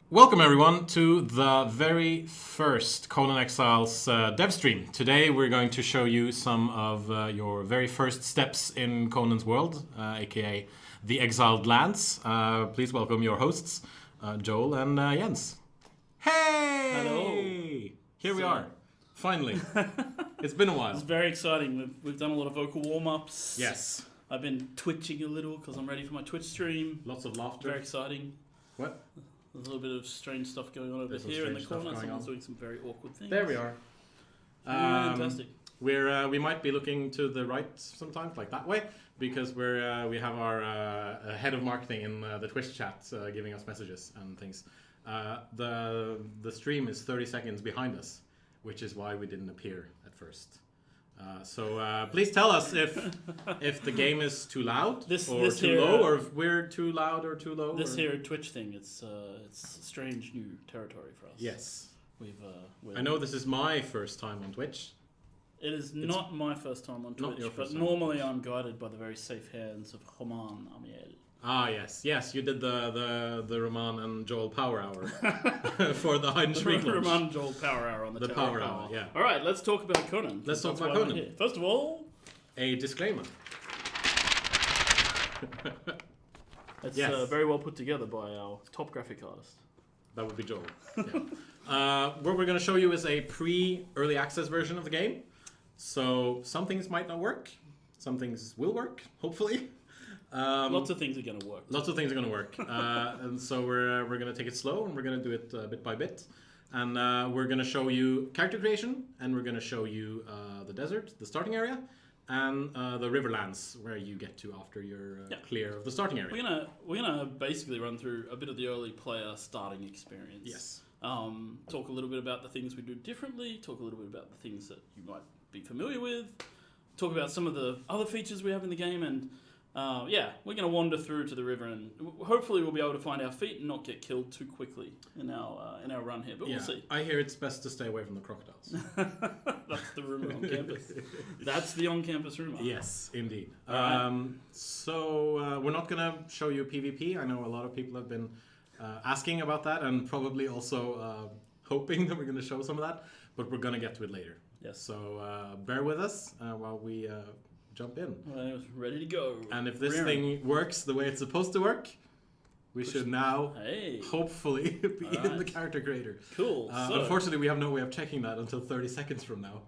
Welcome everyone to the very first Conan Exiles dev stream. Today we're going to show you some of your very first steps in Conan's world, aka the Exiled Lands. Please welcome your hosts, Joel and Jens. Hey! Hello. Here we are, finally. It's been a while. It's very exciting. We've done a lot of vocal warm-ups. Yes. I've been twitching a little because I'm ready for my Twitch stream. Lots of laughter. Very exciting. What? There's a little bit of strange stuff going on over here in the corner. Someone's doing some very awkward things. There we are. Fantastic. We might be looking to the right sometimes, like that way, because we have our head of marketing in the Twitch chat giving us messages and things. The stream is 30 seconds behind us, which is why we didn't appear at first. So please tell us if the game is too loud or too low, or if we're too loud or too low. This here Twitch thing, it's strange new territory for us. Yes. I I know this is my first time on Twitch. It's not my first time on Twitch, but normally I'm guided by the very safe hands of Conan Exiles. Ah, yes, you did the Roman and Joel Power Hour for the Hide and Shriek launch. Roman and Joel Power Hour on the Power Hour, yeah. All right, let's talk about Conan. Let's talk about Conan. First of all, a disclaimer. It's Yes. very well put together by our top graphic artist. That would be Joel. Yeah. What we're going to show you is a pre-early access version of the game. So some things might not work. Some things will work, hopefully. Lots of things are going to work. Lots of things are going to work. And so we're going to take it slow, and we're going to do it bit by bit. And we're going to show you character creation, and we're going to show you the desert, the starting area, and the Riverlands, where you get to after you're clear of the starting area. We're gonna basically run through a bit of the early player starting experience. Yes. Talk a little bit about the things we do differently. Talk a little bit about the things that you might be familiar with. Talk about some of the other features we have in the game, and we're going to wander through to the river, and hopefully we'll be able to find our feet and not get killed too quickly in our run here. But we'll see. I hear it's best to stay away from the crocodiles. That's the rumor on campus. That's the on-campus rumor. Yes, indeed. Right. So we're not going to show you PvP. I know a lot of people have been asking about that, and probably also hoping that we're going to show some of that. But we're going to get to it later. Yes. So bear with us while we jump in. Well, ready to go. And if this thing works the way it's supposed to work, we should now hopefully be in the character creator. Cool. Unfortunately, we have no way of checking that until 30 seconds from now.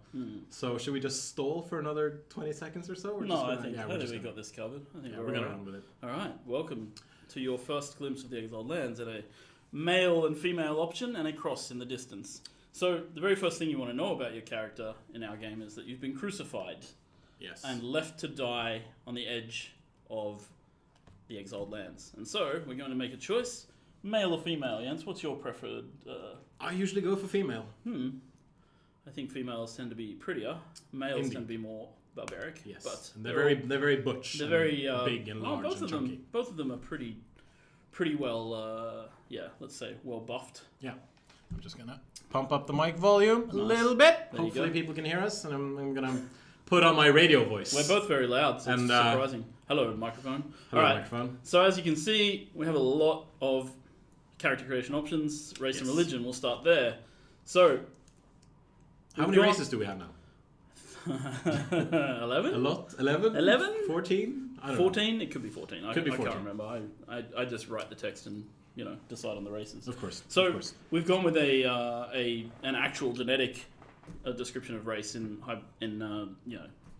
So should we just stall for another 20 seconds or so? Or I think we got this covered. I think we're going to run with it. All right. Welcome to your first glimpse of the Exiled Lands at a male and female option and a cross in the distance. So the very first thing you want to know about your character in our game is that you've been crucified. Yes. And left to die on the edge of the Exiled Lands. And so we're going to make a choice, male or female. Jens, what's your preferred? I usually go for female. I think females tend to be prettier. Males tend to be more barbaric. Yes, but and they're very butch. They're very big and large and chunky. Both of them are pretty well. Let's say well buffed. Yeah. I'm just gonna pump up the mic volume a little bit. There Hopefully people can hear us, and I'm gonna put on my radio voice. We're both very loud, so it's surprising. Hello, microphone. Hello, all right. microphone. So as you can see, we have a lot of character creation options. Race and religion, we'll start there. So, how many races do we have now? 11? A lot? 11? 11? 14? I don't 14? Know. It could be 14. I 14. can't remember. I just write the text and decide on the races. Of course. So we've gone with an actual genetic description of race in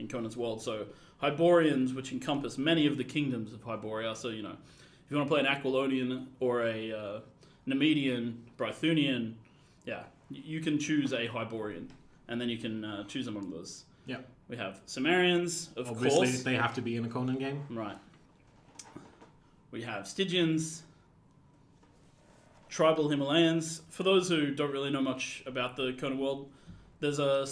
Conan's world. So Hyborians, which encompass many of the kingdoms of Hyboria. So if you want to play an Aquilonian or a Nemedian, Brythunian, you can choose a Hyborian, and then you can choose among those. Yeah. We have Cimmerians, of course. Obviously, they have to be in a Conan game. Right. We have Stygians, tribal Himalayans. For those who don't really know much about the Conan world, there's a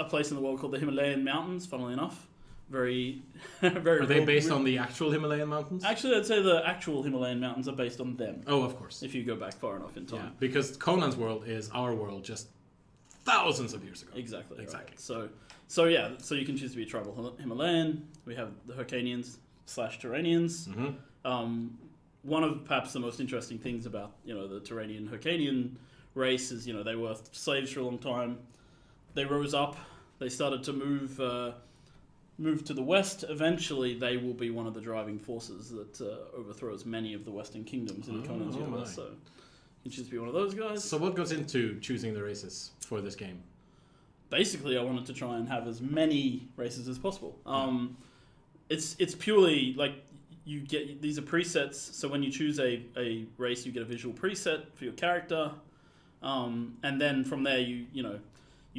place in the world called the Himalayan Mountains, funnily enough. Very Are they based on the actual Himalayan mountains? Actually, I'd say the actual Himalayan mountains are based on them. Oh, of course. If you go back far enough in time. Yeah, because Conan's world is our world just thousands of years ago. Exactly. Exactly. Right. So you can choose to be a tribal Himalayan. We have the Hyrcanians / Turanians. one of perhaps the most interesting things about the Turanian Hyrcanian race is they were slaves for a long time. They rose up. They started to move to the west. Eventually, they will be one of the driving forces that overthrows many of the Western kingdoms in Conan's universe. So you choose to be one of those guys. So what goes into choosing the races for this game? Basically, I wanted to try and have as many races as possible. It's purely like you get these are presets. So when you choose a race, you get a visual preset for your character, and then from there you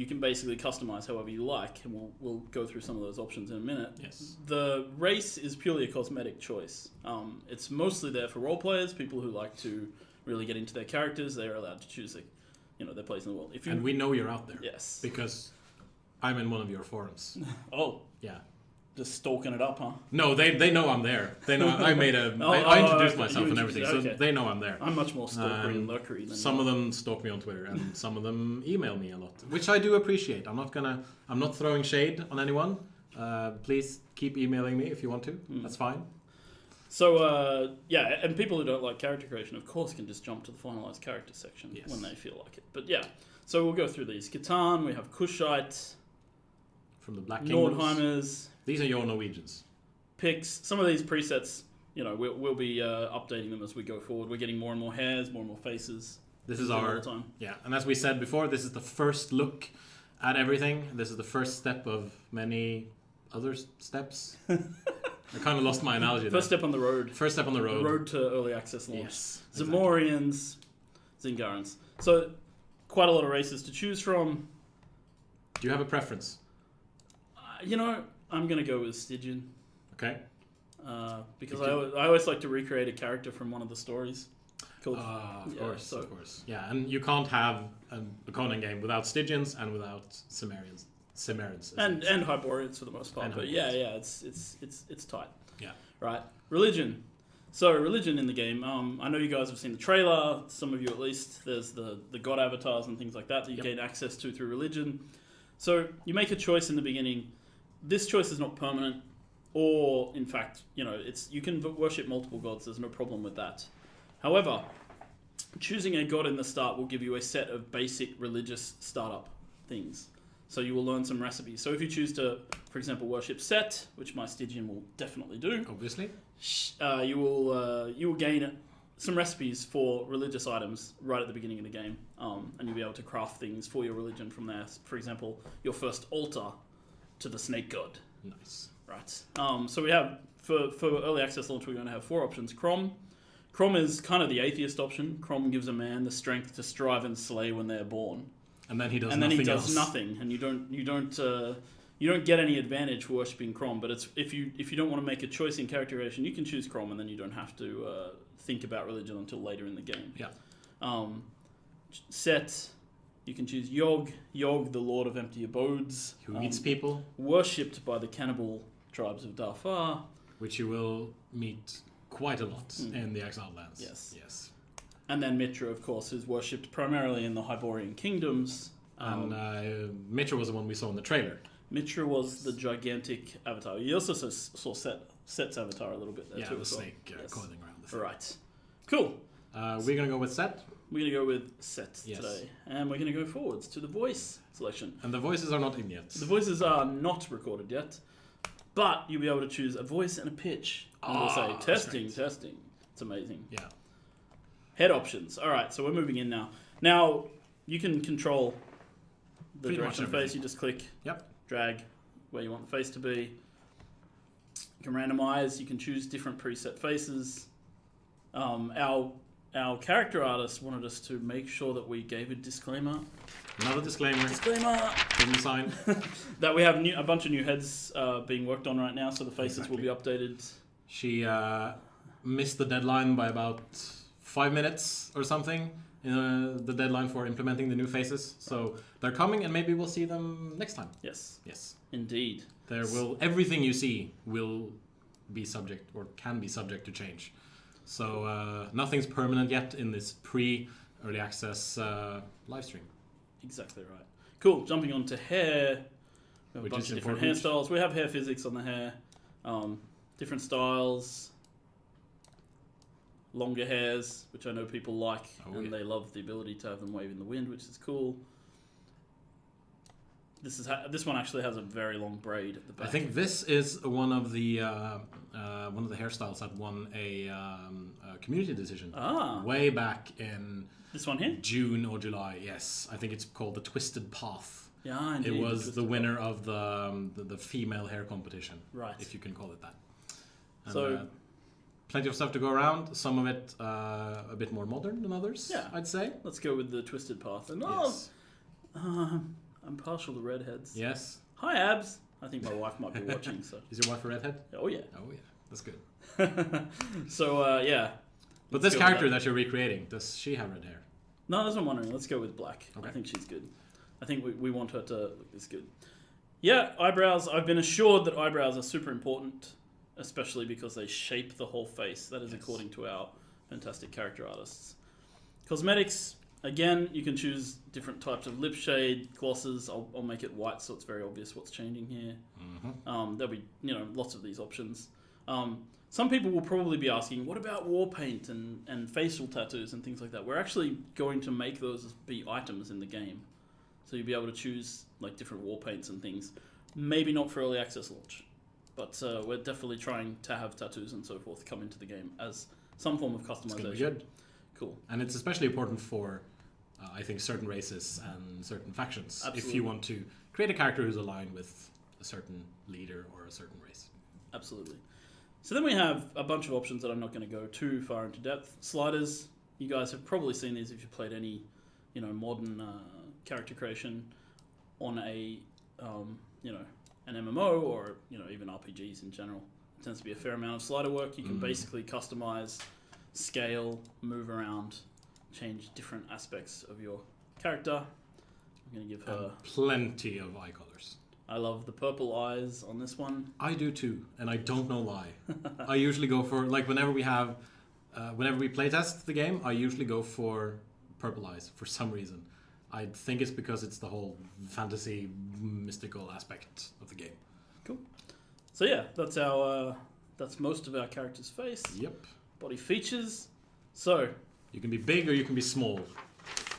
can basically customize however you like, and we'll go through some of those options in a minute. Yes. The race is purely a cosmetic choice. It's mostly there for role players, people who like to really get into their characters. They're allowed to choose their place in the world. And we know you're out there. Yes. Because I'm in one of your forums. Oh. Yeah. Just stalking it up, huh? No, they know I'm there. They know I made I introduced myself and everything, so they know I'm there. I'm much more stalkery and lurkery than some of them stalk me on Twitter, and some of them email me a lot, which I do appreciate. I'm not throwing shade on anyone. Please keep emailing me if you want to. That's fine. So and people who don't like character creation, of course, can just jump to the finalized character section when they feel like it. But yeah, so we'll go through these. Catan, we have Kushite, from the Black Kingdoms. Nordheimers. These are your Norwegians. Picks. Some of these presets, we'll be updating them as we go forward. We're getting more and more hairs, more and more faces. This is our time. Yeah, and as we said before, this is the first look at everything. This is the first step of many other steps. I kind of lost my analogy. First step on the road. First step on the road. The road to early access launch. Yes. Zamorians, Zingarans. So quite a lot of races to choose from. Do you have a preference? I'm going to go with Stygian. Okay. Because I always like to recreate a character from one of the stories. Of course. Yeah, and you can't have a Conan game without Stygians and without Cimmerians. And Hyborians for the most part. But it's tight. Yeah. Right. Religion. So religion in the game. I know you guys have seen the trailer. Some of you at least. There's the god avatars and things like that you gain access to through religion. So you make a choice in the beginning. This choice is not permanent, or in fact, you can worship multiple gods. There's no problem with that. However, choosing a god in the start will give you a set of basic religious startup things. So you will learn some recipes. So if you choose to, for example, worship Set, which my Stygian will definitely do, obviously, you will gain some recipes for religious items right at the beginning of the game, and you'll be able to craft things for your religion from there. For example, your first altar to the snake god. Nice. Right. So we have, for early access launch, we're going to have 4 options. Crom is kind of the atheist option. Crom gives a man the strength to strive and slay when they're born. And then he does nothing, and you don't get any advantage for worshipping Crom. But if you don't want to make a choice in character creation, you can choose Crom, and then you don't have to think about religion until later in the game. Yeah. Set. You can choose Yog, the Lord of Empty Abodes. Who eats people. Worshipped by the cannibal tribes of Darfar. Which you will meet quite a lot in the Exiled Lands. Yes. And then Mitra, of course, is worshipped primarily in the Hyborian kingdoms. And Mitra was the one we saw in the trailer. Mitra was the gigantic avatar. You also saw Set's avatar a little bit there too. The snake coiling around the thing. Right. Cool. We're going to go with Set. We're going to go with Set today. And we're going to go forwards to the voice selection. And the voices are not in yet. The voices are not recorded yet. But you'll be able to choose a voice and a pitch. And we'll say, testing. It's amazing. Yeah. Head options. All right, so we're moving in now. Now, you can control the Pretty direction of face. You just click, drag where you want the face to be. You can randomize. You can choose different preset faces. Our character artist wanted us to make sure that we gave a disclaimer. Another disclaimer. Didn't sign. That we have a bunch of new heads being worked on right now, so the faces will be updated. She missed the deadline by about 5 minutes or something. The deadline for implementing the new faces. So they're coming, and maybe we'll see them next time. Yes. Yes. Indeed. Everything you see will be subject, or can be subject to change. So nothing's permanent yet in this pre-early access live stream. Exactly right. Cool. Jumping on to hair. We have a bunch of different important. hairstyles. We have hair physics on the hair. Different styles. longer hairs, which I know people like, and yeah. they love the ability to have them wave in the wind, which is cool. This one actually has a very long braid at the back. I think this is one of the hairstyles that won a community decision way back in this one here, June or July. Yes, I think it's called the Twisted Path. Yeah, indeed. It was the winner of the female hair competition, right? If you can call it that. And, so. Plenty of stuff to go around. Some of it a bit more modern than others, yeah. I'd say. Let's go with the Twisted Path. And yes. I'm partial to redheads. Yes. Hi, Abs. I think my wife might be watching. So. Is your wife a redhead? Oh, yeah. Oh, yeah. That's good. So, yeah. But this character that you're recreating, does she have red hair? No, that's what I'm wondering. Let's go with black. Okay. I think she's good. I think we want her to look this good. Yeah, eyebrows. I've been assured that eyebrows are super important, especially because they shape the whole face. That is according to our fantastic character artists. Cosmetics, again, you can choose different types of lip shade, glosses. I'll make it white so it's very obvious what's changing here. Mm-hmm. There'll be lots of these options. Some people will probably be asking, what about war paint and facial tattoos and things like that? We're actually going to make those be items in the game. So you'll be able to choose like different war paints and things. Maybe not for early access launch. But we're definitely trying to have tattoos and so forth come into the game as some form of customization. It's going to be good. Cool. And it's especially important for, I think, certain races and certain factions. Absolutely. If you want to create a character who's aligned with a certain leader or a certain race. Absolutely. So then we have a bunch of options that I'm not going to go too far into depth. Sliders. You guys have probably seen these if you played any, modern character creation on a, an MMO or even RPGs in general. It tends to be a fair amount of slider work. You can basically customize, scale, move around, change different aspects of your character. I'm going to give her plenty of eye colors. I love the purple eyes on this one. I do too, and I don't know why. I usually go for whenever we playtest the game, I usually go for purple eyes for some reason. I think it's because it's the whole fantasy mystical aspect of the game. Cool. So yeah, that's most of our character's face. Yep. Body features. So you can be big or you can be small.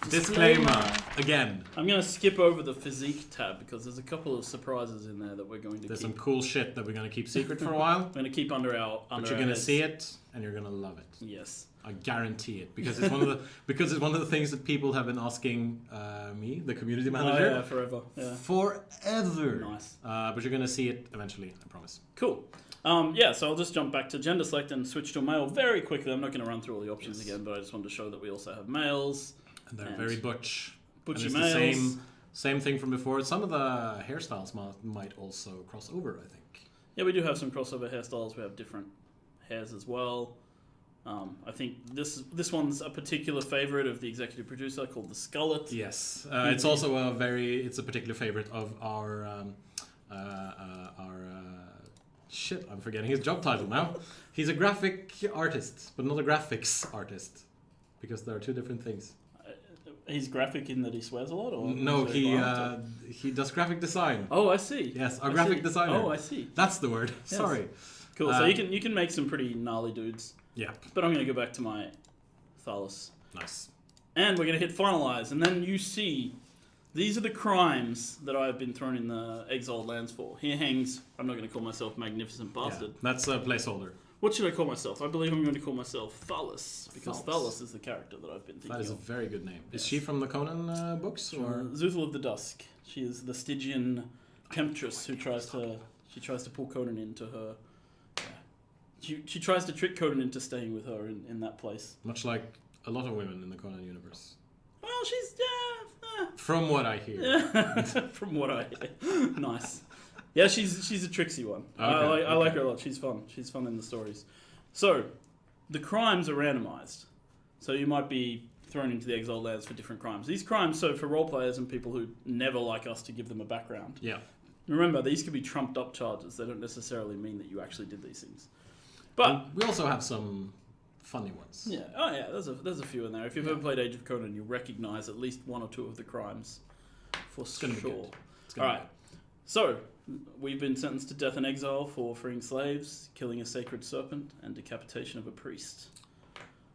Disclaimer again. I'm going to skip over the physique tab because there's a couple of surprises in there that we're going to There's keep. some cool shit that we're going to keep secret for a while. We're going to keep under our But you're going to see it and you're going to love it. Yes. I guarantee it because it's one of the things that people have been asking me, the community manager. Oh, yeah, forever. Yeah. Forever. Nice. But you're going to see it eventually, I promise. Cool. So I'll just jump back to gender select and switch to male very quickly. I'm not going to run through all the options again, but I just wanted to show that we also have males. And they're very butch. Butchy and males. The same thing from before. Some of the hairstyles might also cross over, I think. Yeah, we do have some crossover hairstyles. We have different hairs as well. I think this one's a particular favorite of the executive producer called the Skullet. Yes, it's also a particular favorite of our shit. I'm forgetting his job title now. He's a graphic artist, but not a graphics artist, because there are two different things. He's graphic in that he swears a lot, or no? He does graphic design. Oh, I see. Yes, our graphic designer. Oh, I see. That's the word. Yes. Sorry. Cool. So you can make some pretty gnarly dudes. Yeah. But I'm going to go back to my Thalos. Nice. And we're going to hit finalize, and then you see these are the crimes that I have been thrown in the Exiled Lands for. Here hangs. I'm not going to call myself Magnificent Bastard. Yeah, that's a placeholder. What should I call myself? I believe I'm going to call myself Thalos, because Thalos is the character that I've been thinking of. That is a very good name. Yes. Is she from the Conan books? Or Zuthal of the Dusk. She is the Stygian temptress who tries to pull Conan into her. Yeah. She tries to trick Conan into staying with her in that place. Much like a lot of women in the Conan universe. Well, she's from what I hear. Yeah. From what I hear. Nice. Yeah, she's a tricksy one. Okay, I like her a lot. She's fun. She's fun in the stories. So, the crimes are randomized. So you might be thrown into the Exiled Lands for different crimes. These crimes, so for role players and people who never like us to give them a background. Yeah. Remember, these could be trumped up charges. They don't necessarily mean that you actually did these things. But we also have some funny ones. Yeah. Oh yeah. There's a few in there. If you've ever played Age of Conan, you'll recognize at least one or two of the crimes for sure. All right. So we've been sentenced to death and exile for freeing slaves, killing a sacred serpent, and decapitation of a priest.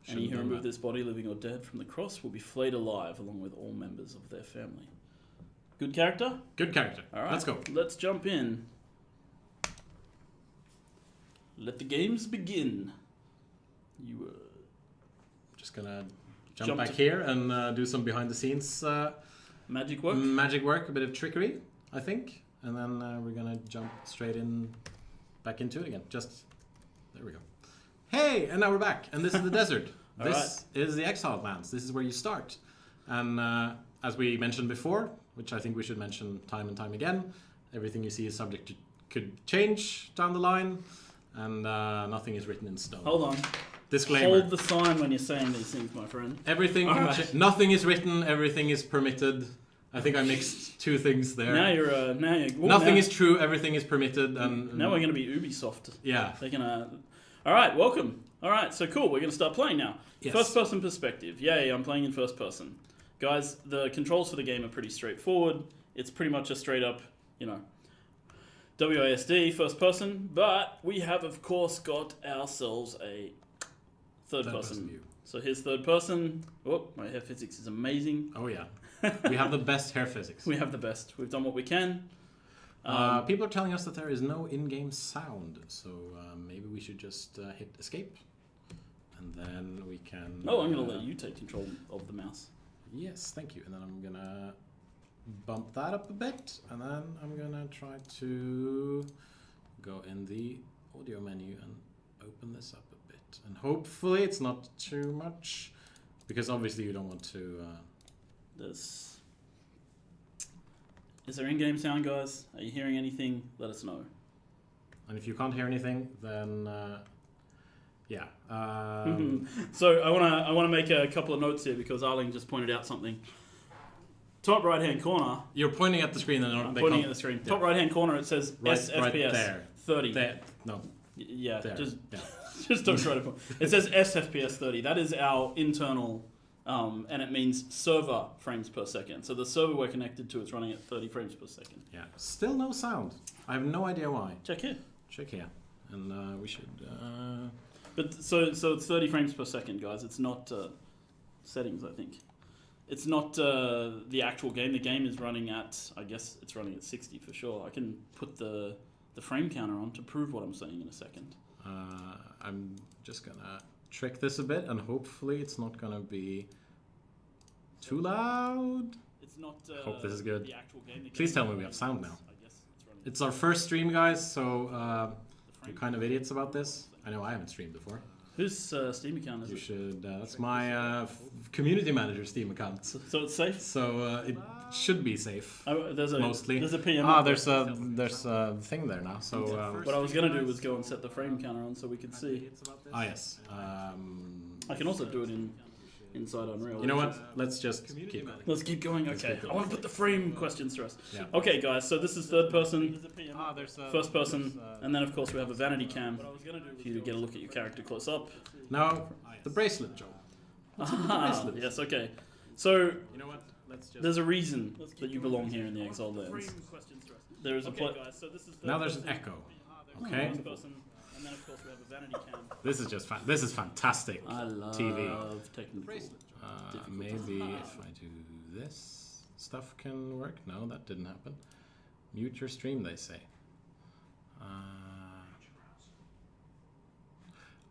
Any who remove this body, living or dead, from the cross will be flayed alive along with all members of their family. Good character? Good character. All right. Let's go. Let's jump in. Let the games begin. You Just gonna jump back here and do some behind the scenes magic work. A bit of trickery, I think, and then we're gonna jump straight in, back into it again. There we go. Hey, and now we're back, and this is the desert. This is the Exiled Lands. This is where you start, and as we mentioned before, which I think we should mention time and time again, everything you see is subject to could change down the line, and nothing is written in stone. Hold on. Disclaimer. Hold the sign when you're saying these things, my friend. Everything, nothing is written. Everything is permitted. I think I mixed two things there. Nothing is true. Everything is permitted. And now we're going to be Ubisoft. Yeah. They're gonna. All right, welcome. All right, so cool. We're going to start playing now. Yes. First-person perspective. Yay! I'm playing in first person, guys. The controls for the game are pretty straightforward. It's pretty much a straight-up, WASD first person. But we have, of course, got ourselves a third person view. So here's third person. Oh, my hair physics is amazing. Oh yeah. We have the best hair physics. We have the best. We've done what we can. People are telling us that there is no in-game sound, so maybe we should just hit escape, and then we can... Oh, I'm going to let you take control of the mouse. Yes, thank you. And then I'm going to bump that up a bit, and then I'm going to try to go in the audio menu and open this up a bit. And hopefully it's not too much, because obviously you don't want to... Is there in-game sound, guys? Are you hearing anything? Let us know. And if you can't hear anything, then yeah. So I wanna make a couple of notes here because Arling just pointed out something. Top right-hand corner. You're pointing at the screen, and I'm pointing at the screen. Yeah. Top right-hand corner, it says SFPS right there. 30. There. No. Yeah. There. Just don't try to. It says SFPS 30. That is our internal. And it means server frames per second. So the server we're connected to is running at 30 frames per second. Yeah. Still no sound. I have no idea why. Check here. Check here. And we should... But so it's 30 frames per second, guys. It's not settings, I think. It's not the actual game. The game is running at, I guess it's running at 60 for sure. I can put the frame counter on to prove what I'm saying in a second. I'm just going to trick this a bit, and hopefully it's not going to be too loud. It's not hope this is good. The actual game. Please tell me we have sound now. I guess it's our first stream, guys, so you're kind of idiots about this. I know I haven't streamed before. Whose Steam account is it? You should. That's my community manager Steam account. So it's safe. So it should be safe. Mostly. There's a PM. There's a thing there now. So what I was gonna do was go and set the frame counter on so we could see. Yes. I can also do it inside Unreal. You know what? Let's just keep going. Let's keep going. Okay. I want to put the frame questions to us. Yeah. Okay, guys. So this is third person, first person, and then of course we have a vanity cam for you to get a look at your character close up. Now the bracelet, Joe. Bracelet? Yes. Okay. So you know what? there's a reason that you belong here in the Exiled Lands. There is a now there's an echo. Okay. And then of course we have a vanity cam. This is fantastic. I love TV. technical. Maybe if I do this, stuff can work. No, that didn't happen. Mute your stream, they say.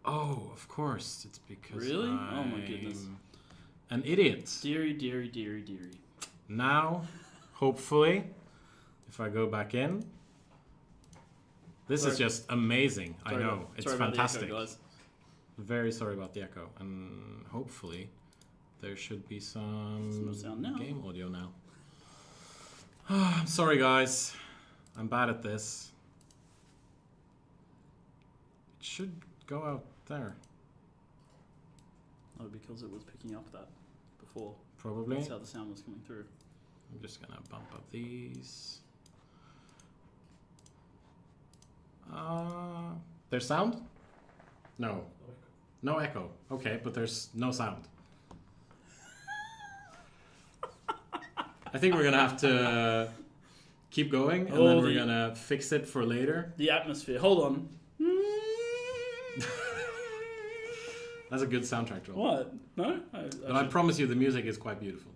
Oh, of course. It's because really? Oh my goodness. An idiot. Deary. Now, hopefully, if I go back in, this is just amazing. I know. It's fantastic. Echo, guys. Very sorry about the echo. And hopefully there should be some game audio now. I'm sorry, guys. I'm bad at this. It should go out there. Oh, because it was picking up that before. Probably. That's how the sound was coming through. I'm just going to bump up these. There's sound? No. No echo. Okay, but there's no sound. I think we're gonna have to keep going, and then we're gonna fix it for later. The atmosphere. Hold on. That's a good soundtrack drop. What? No? But I promise you, the music is quite beautiful.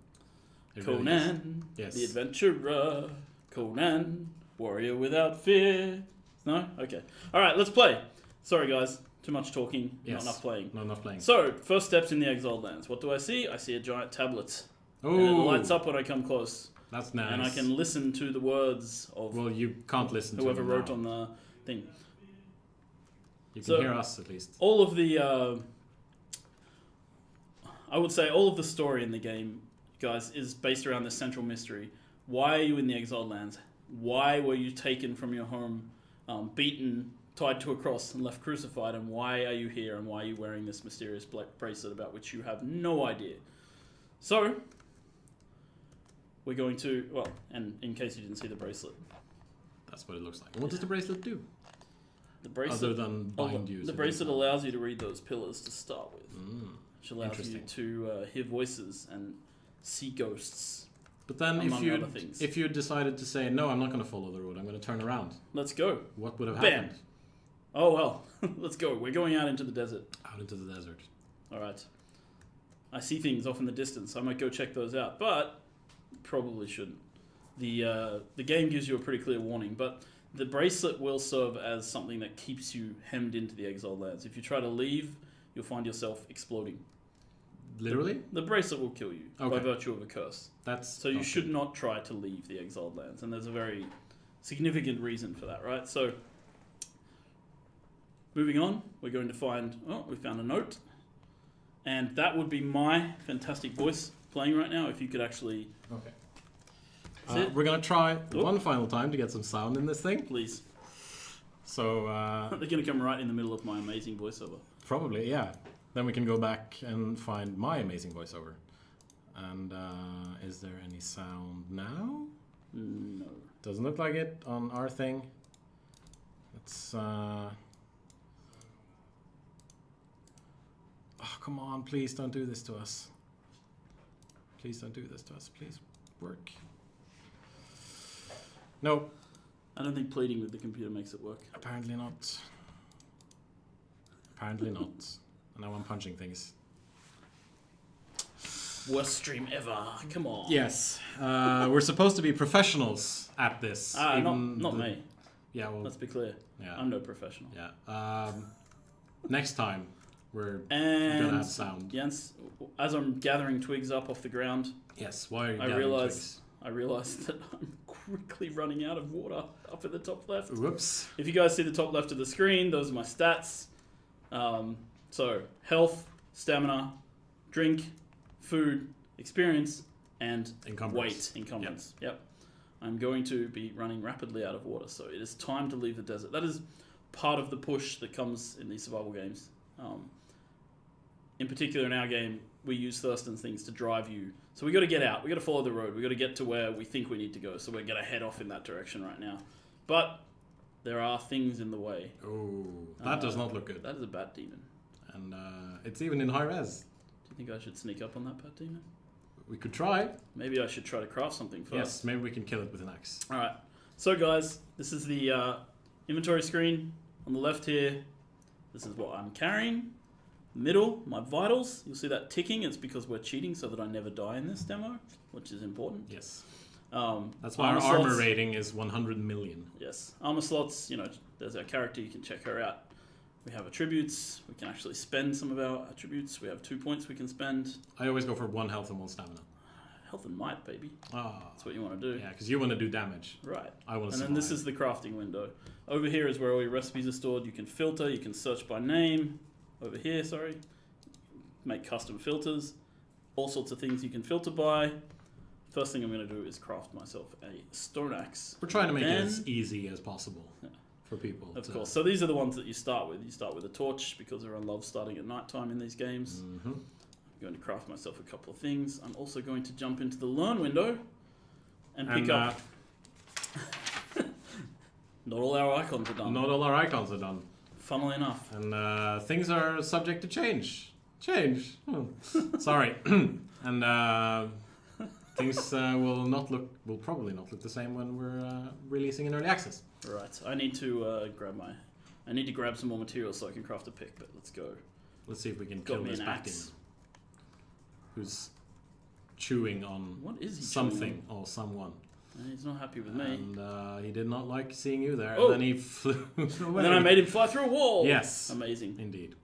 It really Conan, is. Yes. the adventurer. Conan, warrior without fear. No? Okay. Alright, let's play. Sorry, guys. Too much talking. Yes. Not enough playing. Not enough playing. So, first steps in the Exiled Lands. What do I see? I see a giant tablet. Oh, And it lights up when I come close. That's nice. And I can listen to the words of Well, you can't listen whoever to them wrote now. on the thing. You can So- hear us at least. All of the... I would say all of the story in the game, guys, is based around this central mystery. Why are you in the Exiled Lands? Why were you taken from your home, beaten, tied to a cross, and left crucified? And why are you here? And why are you wearing this mysterious black bracelet about which you have no idea? So, we're going to... Well, and in case you didn't see the bracelet. That's what it looks like. What does the bracelet do? The bracelet... Other than bind you. The bracelet allows you to read those pillars to start with. Which allows you Interesting. to hear voices and see ghosts. But then among other things. if you decided to say, no, I'm not going to follow the road, I'm going to turn around, Let's go. what would have Bam. happened? Oh, well. Let's go. We're going out into the desert. Out into the desert. All right. I see things off in the distance. I might go check those out, but probably shouldn't. The game gives you a pretty clear warning, but the bracelet will serve as something that keeps you hemmed into the Exiled Lands. If you try to leave, you'll find yourself exploding. Literally? The bracelet will kill you by Okay. virtue of a curse. That's So you should not try to leave the Exiled Lands, and there's a very significant reason for that, right? So, moving on, we're going to find... Oh, we found a note. And that would be my fantastic voice playing right now, if you could actually... Okay. That's it. We're going to try Oh. one final time to get some sound in this thing. Please. So, They're going to come right in the middle of my amazing voiceover. probably, yeah. Then we can go back and find my amazing voiceover. And is there any sound now? No. Doesn't look like it on our thing. Let's... Oh, come on, please don't do this to us. Please don't do this to us. Please work. No, I don't think pleading with the computer makes it work. apparently not. Apparently not. And now I'm punching things. Worst stream ever. Come on. Yes, we're supposed to be professionals at this. Not even me. Yeah, well, Let's be clear. yeah, I'm no professional. yeah. Next time we're And gonna have sound. Jens, as I'm gathering twigs up off the ground, Yes. Why are you I gathering realized that I'm quickly running out of water up at the top left. twigs? Whoops. If you guys see the top left of the screen, those are my stats. So health, stamina, drink, food, experience, and Encumbrance. weight encumbrance. Yep. I'm going to be running rapidly out of water, so it is time to leave the desert. That is part of the push that comes in these survival games. In particular, in our game, we use thirst and things to drive you. So we got to get out. We got to follow the road. We got to get to where we think we need to go. So we're going to head off in that direction right now. But there are things in the way. Oh, that does not look good. That is a bat demon. And it's even in high res. Do you think I should sneak up on that bat demon? We could try. Maybe I should try to craft something first. Yes, maybe we can kill it with an axe. All right. So guys, this is the inventory screen on the left here. This is what I'm carrying. Middle, my vitals. You'll see that ticking. It's because we're cheating so that I never die in this demo, which is important. Yes. Um, That's why our slots- armor rating is 100 million. Yes. Armor slots, there's our character. You can check her out. We have attributes. We can actually spend some of our attributes. We have 2 points we can spend. I always go for 1 health and 1 stamina. Health and might, baby. Ah, That's what you want to do. yeah, because you want to do damage. Right. I want to And survive. then this is the crafting window. Over here is where all your recipes are stored. You can filter, you can search by name. Over here, sorry. Make custom filters. All sorts of things you can filter by. First thing I'm going to do is craft myself a stone axe. We're trying to make it Then- as easy as possible for people. Of course. So these are the ones that you start with. You start with a torch because everyone loves starting at night time in these games. Mm-hmm. I'm going to craft myself a couple of things. I'm also going to jump into the learn window and pick up... Not all our icons are done. Not all our icons are done. Funnily enough. And things are subject to change. Sorry. And things will probably not look the same when we're releasing in early access. Right. I need to grab some more materials so I can craft a pick, but let's go. Let's see if we can Got kill me this an back axe. who's chewing on What is he something or someone. He's not happy with me. And he did not like seeing you there. Oh. And then he flew away. And then I made him fly through a wall. Yes. Amazing. Indeed.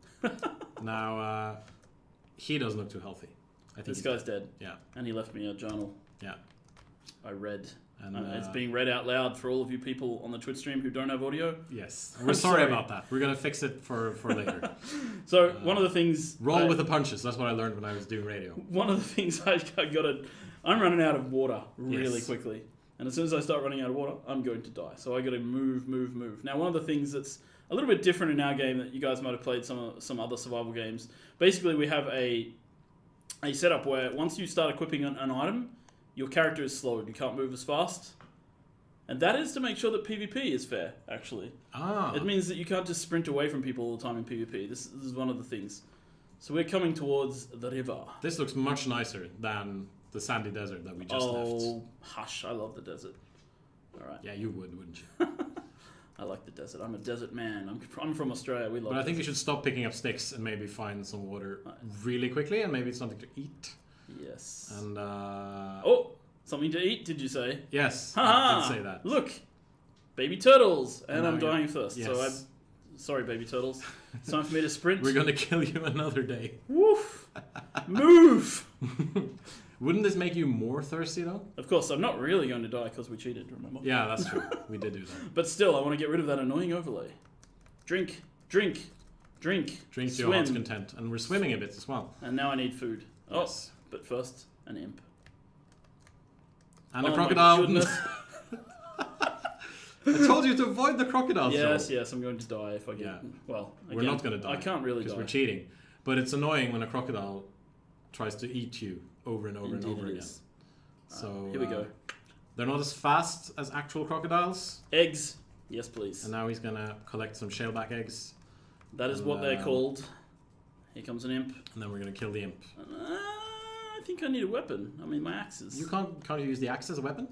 Now, he doesn't look too healthy. I think This guy's dead. Yeah. And he left me a journal. Yeah. I read. And It's being read out loud for all of you people on the Twitch stream who don't have audio. Yes. We're sorry about that. We're going to fix it for later. So, one of the things... Roll with the punches. That's what I learned when I was doing radio. One of the things I got to... I'm running out of water really Yes. quickly. And as soon as I start running out of water, I'm going to die. So I got to move. Now, one of the things that's a little bit different in our game that you guys might have played some other survival games. Basically, we have a setup where once you start equipping an item, your character is slowed. You can't move as fast. And that is to make sure that PvP is fair, actually. It means that you can't just sprint away from people all the time in PvP. This is one of the things. So we're coming towards the river. This looks much nicer than the sandy desert that we just left. Oh, hush. I love the desert. All right. Yeah, you would, wouldn't you? I like the desert. I'm a desert man. I'm from Australia. We love But I think desert. you should stop picking up sticks and maybe find some water really quickly and maybe something to eat. Yes. And, Oh, something to eat, did you say? yes, Ha I did say that. Look, baby turtles. And No, I'm dying first. yes. So I'm sorry, baby turtles. It's time for me to sprint. We're going to kill you another day. Woof. Move. Wouldn't this make you more thirsty, though? Of course, I'm not really going to die because we cheated, remember? Yeah, that's true. We did do that. But still, I want to get rid of that annoying overlay. Drink. Drink to your heart's Swim. content. And we're swimming a bit as well. And now I need food. Oh, Yes. but first, an imp. And Oh a my crocodile. goodness. I told you to avoid the crocodiles, Yes, Joel. yes, I'm going to die if I get... Yeah. Well, We're again, not going to die. I can't really die. because we're cheating. But it's annoying when a crocodile tries to eat you over and over Indeed and over it again. is. So Here we go. They're not as fast as actual crocodiles. Eggs. Yes, please. And now he's going to collect some shellback eggs. That is what they're called. Here comes an imp. And then we're going to kill the imp. I think I need a weapon. I mean, my axes. You can't you use the axe as a weapon?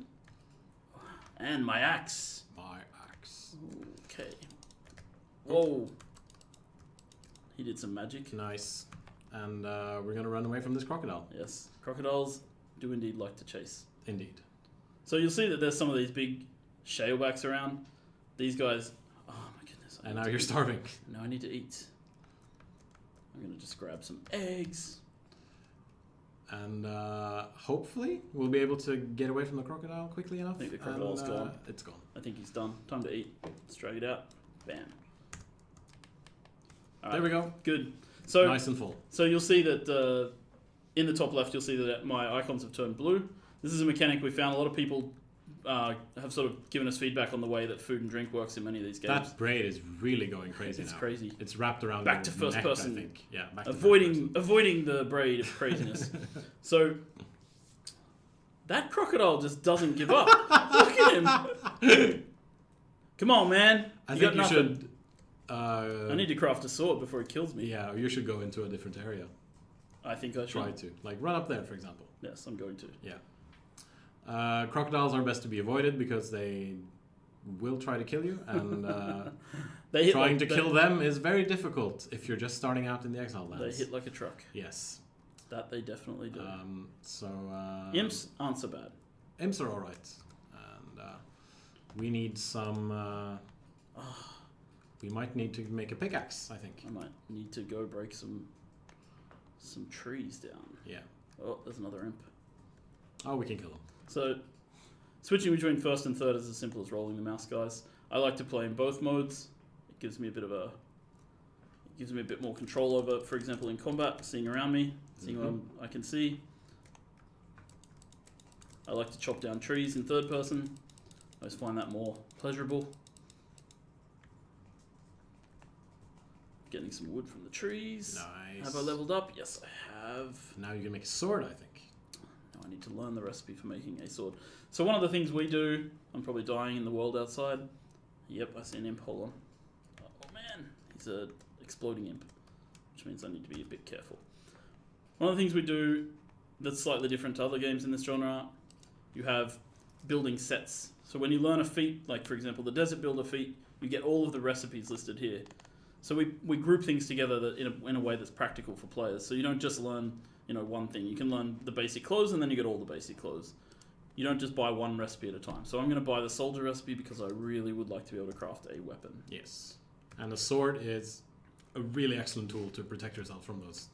And my axe. My axe. Okay. Whoa. He did some magic. Nice. And we're going to run away from this crocodile. Yes. Crocodiles do indeed like to chase. Indeed. So you'll see that there's some of these big shalebacks around. These guys... Oh my goodness. And now you're starving. Now I need to eat. I'm going to just grab some eggs. And hopefully we'll be able to get away from the crocodile quickly enough. I think the crocodile's gone. It's gone. I think he's done. Time to eat. Let's drag it out. Bam. All There we go. Good. So Nice and full. So you'll see that in the top left, you'll see that my icons have turned blue. This is a mechanic we found. A lot of people have sort of given us feedback on the way that food and drink works in many of these games. That braid is really going crazy It's now. crazy. It's wrapped around Back your to first neck, person. I think. Yeah, back to Avoiding the braid of craziness. So that crocodile just doesn't give up. Look at him. Come on, man. I You think got you nothing. should... I need to craft a sword before he kills me. Yeah, you should go into a different area. I think I should. Try to. Like, run up there, for example. Yes, I'm going to. Yeah. Crocodiles are best to be avoided because they will try to kill you, and They hit trying like, to kill them is very difficult if you're just starting out in the Exiled They Lands. hit like a truck. Yes. That they definitely do. Imps? Imps aren't so bad. Imps are alright. And we need some... we might need to make a pickaxe, I think. I might need to go break some trees down. Yeah. Oh, there's another imp. Oh, we can kill them. So, switching between first and third is as simple as rolling the mouse, guys. I like to play in both modes. It gives me a bit more control over, for example, in combat, seeing around me, seeing what I can see. I like to chop down trees in third person. I just find that more pleasurable. Getting some wood from the trees. Nice. Have I leveled up? Yes, I have. Now you can make a sword, I think. Now I need to learn the recipe for making a sword. So one of the things we do, I'm probably dying in the world outside. Yep, I see an imp. Hold on. Oh man, he's a exploding imp, which means I need to be a bit careful. One of the things we do that's slightly different to other games in this genre, you have building sets. So when you learn a feat, like for example the Desert Builder feat, you get all of the recipes listed here. So we group things together that in a way that's practical for players. So you don't just learn one thing. You can learn the basic clothes, and then you get all the basic clothes. You don't just buy one recipe at a time. So I'm going to buy the soldier recipe because I really would like to be able to craft a weapon. Yes. And a sword is a really excellent tool to protect yourself from those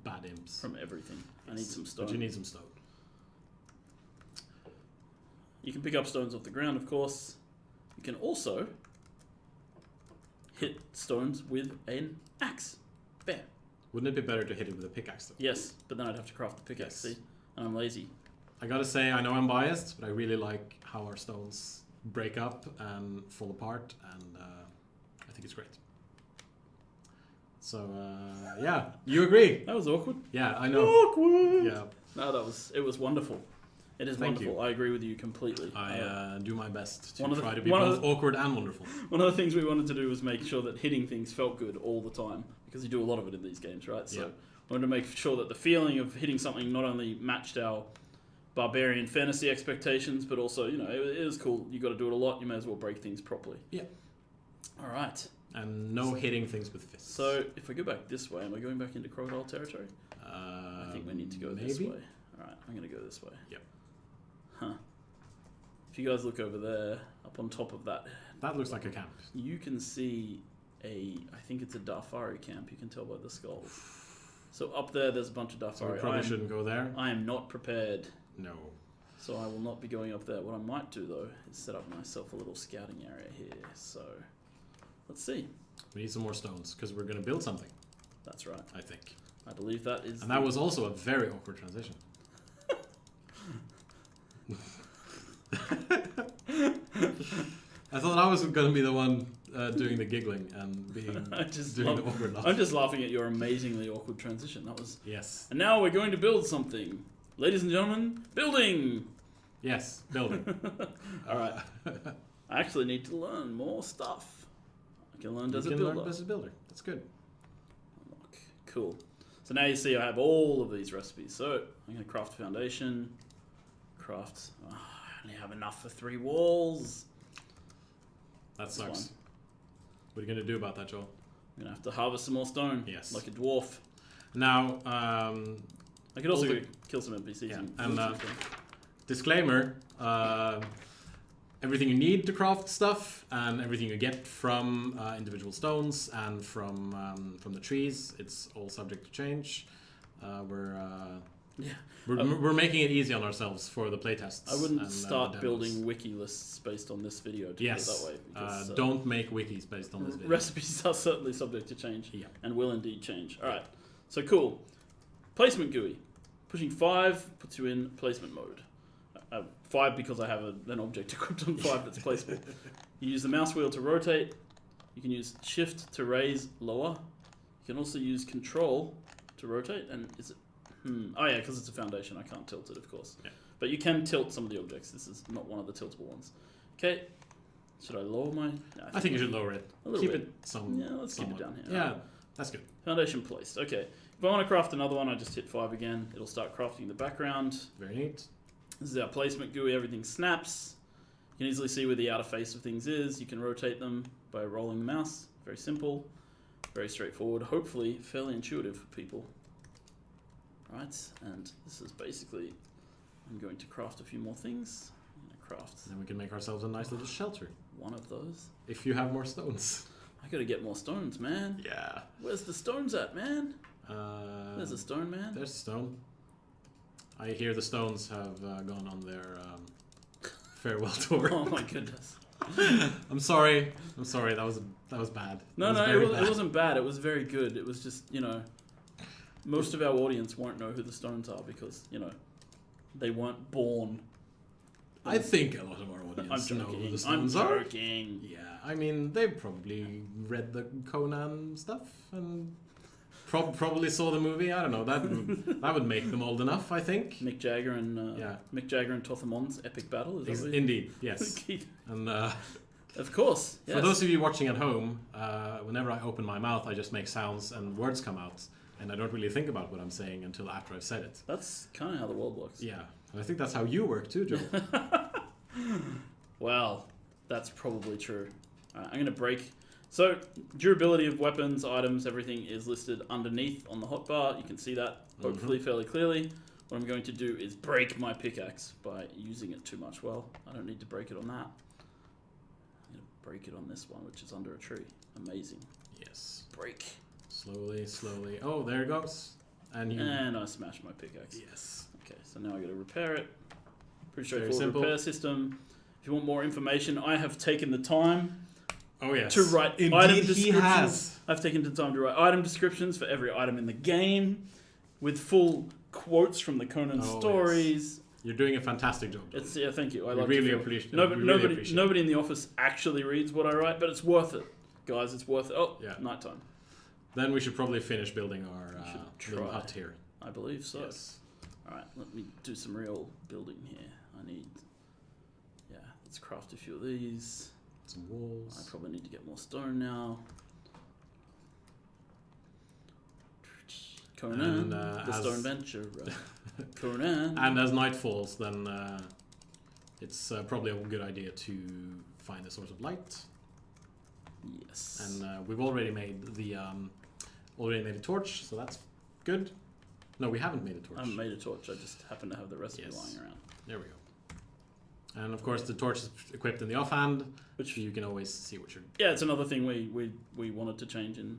bad imps. From everything. Yes. I need some stone. But you need some stone. You can pick up stones off the ground, of course. You can also hit stones with an axe. Bam. Wouldn't it be better to hit it with a pickaxe, though? Yes, but then I'd have to craft the pickaxe, Yes. see? And I'm lazy. I gotta say, I know I'm biased, but I really like how our stones break up and fall apart, and I think it's great. So, yeah, you agree? That was awkward. Yeah, I know. Awkward! Yeah, No, it was wonderful. It is Thank wonderful. you. I agree with you completely. I do my best to one of the- try to be one of both awkward and wonderful. One of the things we wanted to do was make sure that hitting things felt good all the time, because you do a lot of it in these games, right? So Yeah. we wanted to make sure that the feeling of hitting something not only matched our barbarian fantasy expectations, but also, it is cool. You got to do it a lot. You may as well break things properly. Yeah. All right. And no hitting things with fists. So if I go back this way, am I going back into crocodile territory? I I think we need to go this way. All right, I'm going to go this way. Yep. Huh. If you guys look over there, up on top of that, That looks like a camp. you can see I think it's a Darfari camp. You can tell by the skulls. So up there's a bunch of Darfari. So we probably shouldn't go there. I am not prepared, No. so I will not be going up there. What I might do, though, is set up myself a little scouting area here. So, let's see. We need some more stones, because we're going to build something, That's right. I think. I believe that is... And that was also a very awkward transition. I thought I was going to be the one doing the giggling and being doing the awkward laugh. I'm just laughing at your amazingly awkward transition. That was... Yes. And now we're going to build something. Ladies and gentlemen, building! Yes, building. All right. I actually need to learn more stuff. I can learn You Desert can Builder. learn Desert Builder. That's good. Unlock. Cool. So now you see I have all of these recipes. So I'm going to craft a foundation. Craft... I only have enough for 3 walls. That That's sucks. fine. What are you going to do about that, Joel? I'm going to have to harvest some more stone. Yes. Like a dwarf. Now, I could also kill some NPCs. Yeah, and and, disclaimer, everything you need to craft stuff and everything you get from individual stones and from the trees, it's all subject to change. We're making it easy on ourselves for the playtests. I wouldn't and, start demos. building wiki lists based on this video to Yes, put it that way. Because, don't make wikis based on this video. recipes are certainly subject to change. Yeah. And will indeed change. Alright, so cool. Placement GUI. Pushing 5 puts you in placement mode. 5 because I have an object equipped on 5 that's placeable. You use the mouse wheel to rotate. You can use shift to raise, lower. You can also use control to rotate. And is it... Oh yeah, because it's a foundation. I can't tilt it, of course. Yeah. But you can tilt some of the objects. This is not one of the tiltable ones. Okay. Should I lower my... No, I think you should lower it. A little Keep bit. it some. Yeah, let's keep it somewhat. down here. Yeah, Alright. that's good. Foundation placed. Okay. If I want to craft another one, I just hit 5 again. It'll start crafting the background. Very neat. This is our placement GUI. Everything snaps. You can easily see where the outer face of things is. You can rotate them by rolling the mouse. Very simple. Very straightforward. Hopefully fairly intuitive for people. Right. And this is basically... I'm going to craft a few more things. I'm going to craft Then we can make ourselves a nice little shelter. one of those. If you have more stones. I gotta get more stones, man. Yeah. Where's the stones at, man? There's a stone, man. There's a stone. I hear the stones have gone on their farewell tour. Oh my goodness. I'm sorry. That was bad. No, was no, very it bad. wasn't bad. It was very good. It was just, most of our audience won't know who the stones are because, they weren't born. I think a lot of our I'm audience know joking. who the I'm stones are. joking. Yeah, I mean, they've probably read the Conan stuff and probably saw the movie. I don't know. That would make them old enough, I think. Mick Jagger and Mick Jagger and Tothamon's epic battle. Is that what you- Indeed, yes. And Of course. Yes. for those of you watching at home, whenever I open my mouth, I just make sounds and words come out, and I don't really think about what I'm saying until after I've said it. That's kind of how the world works. Yeah, and I think that's how you work too, Joel. Well, that's probably true. I'm going to break So, durability of weapons, items, everything is listed underneath on the hotbar. You can see that hopefully fairly clearly. What I'm going to do is break my pickaxe by using it too much. Well, I don't need to break it on that. I'm going to break it on this one, which is under a tree. Amazing. Yes. Break. Slowly, slowly. Oh, there it goes. And I smashed my pickaxe. Yes. Okay, so now I got to repair it. Pretty Very straightforward simple. repair system. If you want more information, I have taken the time Oh, yes. to write Indeed, item he descriptions. has. I've taken the time to write item descriptions for every item in the game, with full quotes from the Conan Oh, stories. You're doing a fantastic job. John. It's thank you. I We like really to feel- appreciate- Nobody, we really nobody, appreciate nobody in the office actually reads what I write, but it's worth it, guys. It's worth it. Oh, Yeah. nighttime. Then we should probably finish building our should little try. hut here. I believe so. Yes. All right, let me do some real building here. I need, let's craft a few of these. Some I walls. probably need to get more stone now. Conan, And, the as- stone venture. Conan. And as night falls, then it's probably a good idea to find a source of light. Yes. And we've already made the torch, so that's good. No, we haven't made a torch. I haven't made a torch. I just happen to have the recipe Yes. lying around. There we go. And of course, the torch is equipped in the offhand, Which, you can always see what you're. yeah, it's another thing we wanted to change in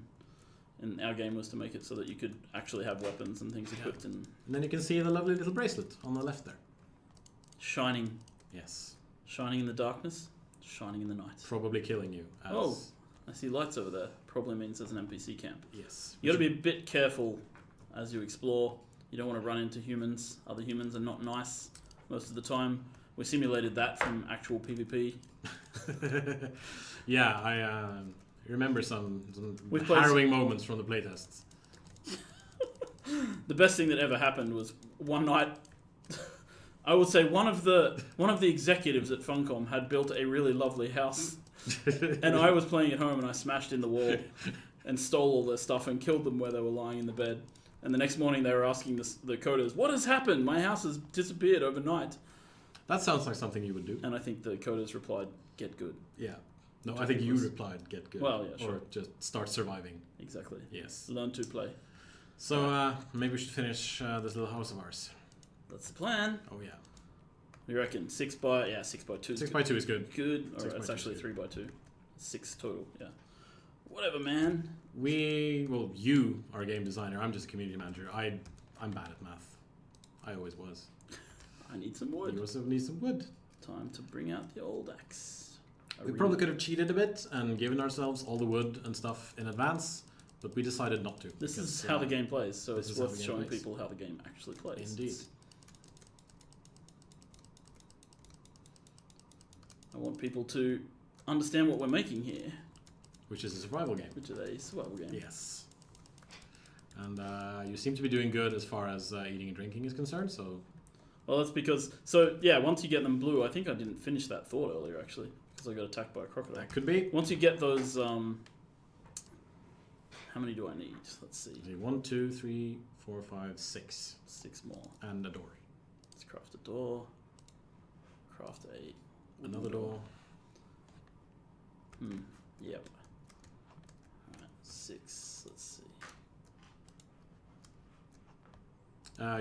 our game, was to make it so that you could actually have weapons and things equipped and And then you can see the lovely little bracelet on the left there. shining. Yes. Shining in the darkness, shining in the night. Probably killing you. As, Oh. I see lights over there. Probably means there's an NPC camp. Yes. You got to be a bit careful as you explore. You don't want to run into humans. Other humans are not nice most of the time. We simulated that from actual PvP. Yeah, I remember some We've played harrowing moments from the playtests. The best thing that ever happened was one night. I would say one of the executives at Funcom had built a really lovely house, and I was playing at home and I smashed in the wall and stole all their stuff and killed them where they were lying in the bed. And the next morning they were asking the coders, "What has happened? My house has disappeared overnight." That sounds like something you would do. And I think the coders replied, "Get good." Yeah. No, I think you replied, get good. Well, yeah, sure. Or just start surviving. Exactly. Yes. Learn to play. So maybe we should finish this little house of ours. That's the plan. Oh, yeah. You reckon 6 by 2? 6 by 2 is good. Good. All 6 right, by it's 2 actually is 3 by 2. 6 total. Yeah. Whatever, man. You are a game designer. I'm just a community manager. I'm bad at math. I always was. I need some wood. You also need some wood. Time to bring out the old axe. We probably could have cheated a bit and given ourselves all the wood and stuff in advance, but we decided not to. This because, is how the game plays, so this it's is how worth the game showing plays. people how the game actually plays. Indeed. I want people to understand what we're making here, Which is a survival game. which is a survival game. Yes. And you seem to be doing good as far as eating and drinking is concerned, so... Well, that's because... once you get them blue, I think I didn't finish that thought earlier, actually, because I got attacked by a crocodile. That could be. Once you get those... how many do I need? Let's see. 1, 2, 3, 4, 5, 6. 6 more. And a door. Let's craft a door. Craft a... Another door. Yep. Alright, 6. Let's see.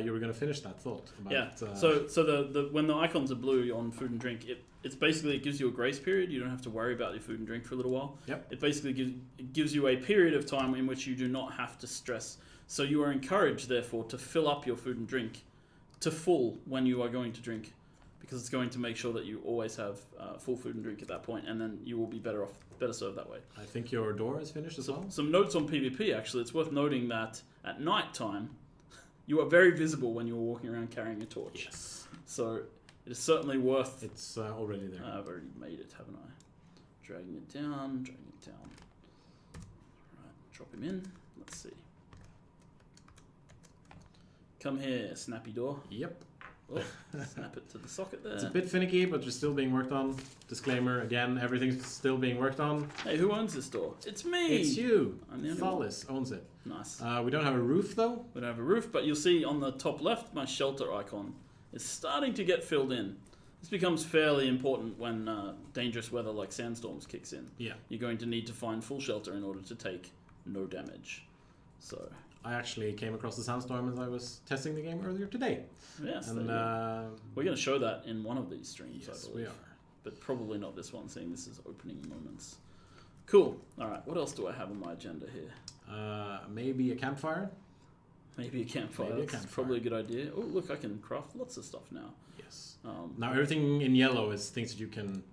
You were going to finish that thought about... Yeah. So the when the icons are blue on food and drink, it gives you a grace period. You don't have to worry about your food and drink for a little while. Yep. It basically gives you a period of time in which you do not have to stress. So you are encouraged, therefore, to fill up your food and drink to full when you are going to drink, because it's going to make sure that you always have full food and drink at that point, and then you will be better served that way. I think your door is finished as well. Some notes on PvP, actually. It's worth noting that at night time, you are very visible when you're walking around carrying a torch. Yes. So it is certainly worth... It's already there. I've already made it, haven't I? Dragging it down. Right, drop him in. Let's see. Come here, snappy door. Yep. Oh, snap it to the socket there. It's a bit finicky, but it's still being worked on. Disclaimer, again, everything's still being worked on. Hey, who owns this door? It's me! It's you. I'm the only one. Thalis owns it. Nice. We don't have a roof, though. We don't have a roof, but you'll see on the top left, my shelter icon is starting to get filled in. This becomes fairly important when dangerous weather like sandstorms kicks in. Yeah. You're going to need to find full shelter in order to take no damage. So I actually came across the sandstorm as I was testing the game earlier today. yes, And we're going to show that in one of these streams, yes, I believe. we are. But probably not this one, seeing this is opening moments. Cool. All right, what else do I have on my agenda here? Maybe a campfire. Maybe a campfire. Maybe a That's campfire. probably a good idea. Oh, look, I can craft lots of stuff now. Yes. Now everything in yellow is things that you can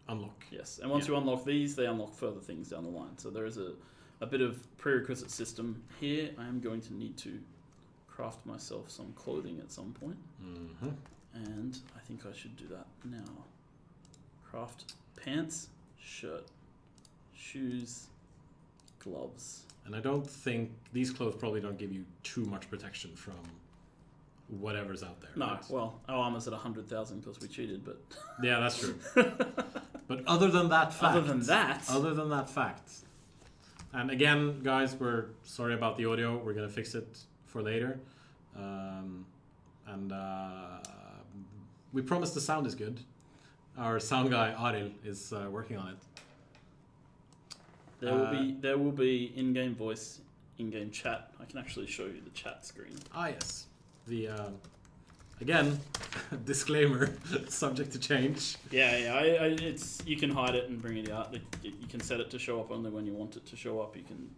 unlock. Yes, and once you unlock these, they unlock further things down the line. So there is a bit of prerequisite system here. I am going to need to craft myself some clothing at some point. Mm-hmm. And I think I should do that now. Craft pants, shirt, shoes, gloves. And I don't think these clothes probably don't give you too much protection from whatever's out there. No, right? well, our armor's at 100,000 because we cheated, but... Yeah, that's true. But other than that fact... Other than that... And again, guys, we're sorry about the audio. We're going to fix it for later. We promise the sound is good. Our sound guy, Aril, is working on it. There will be in-game voice, in-game chat. I can actually show you the chat screen. Ah, yes. The again, disclaimer, subject to change. Yeah. It's you can hide it and bring it out. You can set it to show up only when you want it to show up. You can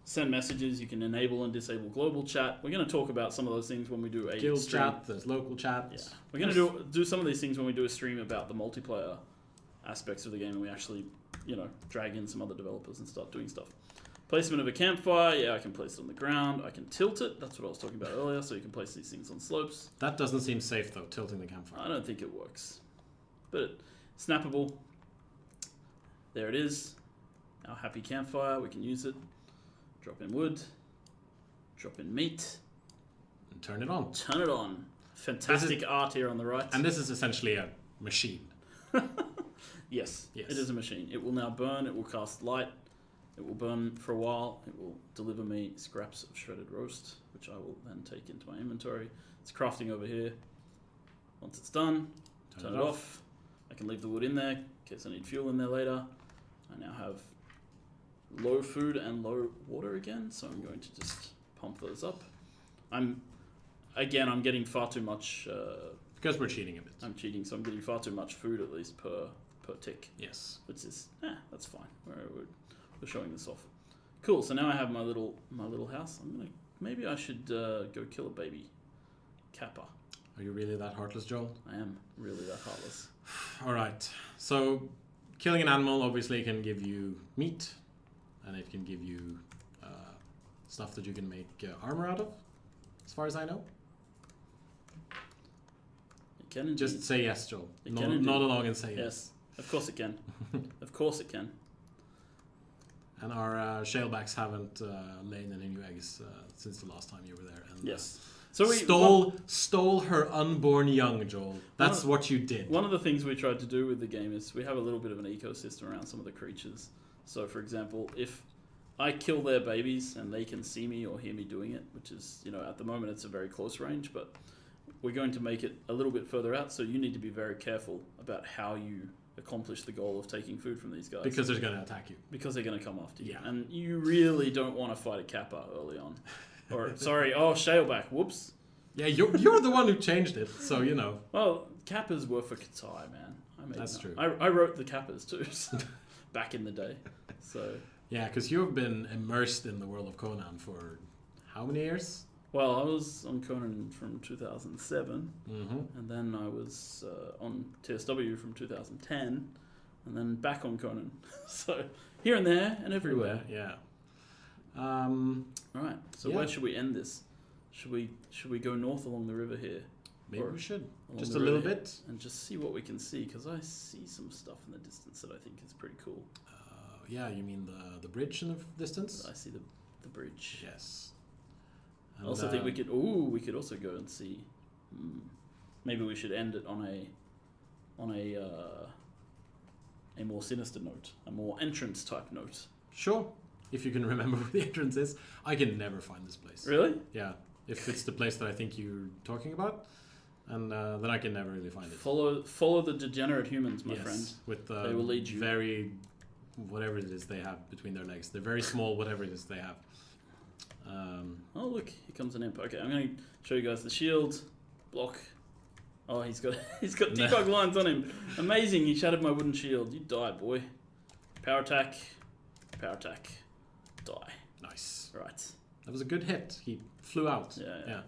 send messages. You can enable and disable global chat. We're going to talk about some of those things when we do a Guild stream. chat. There's local chat. Yeah. We're going to do some of these things when we do a stream about the multiplayer aspects of the game, and we actually, drag in some other developers and start doing stuff. Placement of a campfire, yeah, I can place it on the ground. I can tilt it, that's what I was talking about earlier, so you can place these things on slopes. That doesn't seem safe, though, tilting the campfire. I don't think it works. But snappable. There it is. Our happy campfire, we can use it. Drop in wood. Drop in meat. And turn it on. Turn it on. Fantastic art here on the right. And this is essentially a machine. Yes, it is a machine. It will now burn, it will cast light. It will burn for a while. It will deliver me scraps of shredded roast, which I will then take into my inventory. It's crafting over here. Once it's done, turn it off. I can leave the wood in there in case I need fuel in there later. I now have low food and low water again, so I'm going to just pump those up. I'm getting far too much... because we're cheating a bit. I'm cheating, so I'm getting far too much food at least per tick. Yes. Which is, that's fine. We're showing this off. Cool. So now I have my little house. Maybe I should go kill a baby kappa. Are you really that heartless, Joel? I am really that heartless. All right. So killing an animal obviously can give you meat, and it can give you stuff that you can make armor out of, as far as I know. It can indeed. Just say yes, Joel. Nod along and say yes. Yes. Of course it can. Of course it can. And our shalebacks haven't laid any new eggs since the last time you were there. And, yes. So we stole her unborn young, Joel. That's what you did. One of the things we tried to do with the game is we have a little bit of an ecosystem around some of the creatures. So, for example, if I kill their babies and they can see me or hear me doing it, which is, at the moment it's a very close range, but we're going to make it a little bit further out. So you need to be very careful about how you accomplish the goal of taking food from these guys. Because they're going to attack you. Because they're going to come after you. Yeah. And you really don't want to fight a kappa early on. Or, sorry, shaleback, whoops. Yeah, you're the one who changed it, so Well, kappas were for Katai, man. That's true. I wrote the kappas too, back in the day. So yeah, because you've been immersed in the world of Conan for how many years? Well, I was on Conan from 2007, mm-hmm. and then I was on TSW from 2010, and then back on Conan. So here and there and everywhere. Yeah. All right. So where should we end this? Should we go north along the river here? Maybe we should. Just a a little bit. And just see what we can see, because I see some stuff in the distance that I think is pretty cool. Yeah, you mean the bridge in the distance? I see the bridge. Yes. I also think we could also go and see. Maybe we should end it on a more sinister note, a more entrance type note. Sure, if you can remember where the entrance is. I can never find this place. Really? Yeah, if it's the place that I think you're talking about. and then I can never really find it. Follow the degenerate humans, my friend. With they will lead you. Very, whatever it is they have between their legs. They're very small, whatever it is they have. Oh look, here comes an imp. Okay, I'm going to show you guys the shield block. Oh, he's got debug lines on him. Amazing! He shattered my wooden shield. You die, boy. Power attack, die. Nice. Right. That was a good hit. He flew out. Yeah.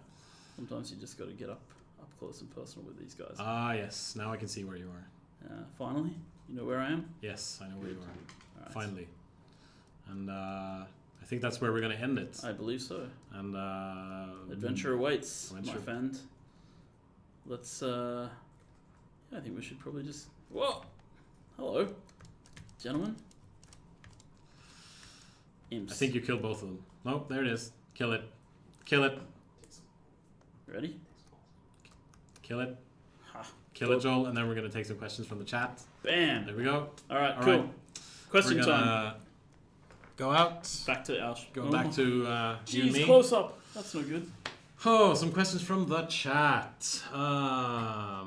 Sometimes you just got to get up close and personal with these guys. Ah, yes. Now I can see where you are. Finally, you know where I am. Yes, I know where you are. Right. Finally. And I think that's where we're going to end it. I believe so. And adventure awaits, my friend. Let's. I think we should probably just. Whoa! Hello, gentlemen. Imps. I think you killed both of them. No, there it is. Kill it. Kill it. Ready? Kill it. Ha. Kill it, Joel. And then we're going to take some questions from the chat. Bam. There we go. All right, cool. Right. Question time. Go out. Back to Ash. Go back to you and me. Close up. That's no good. Oh, some questions from the chat. How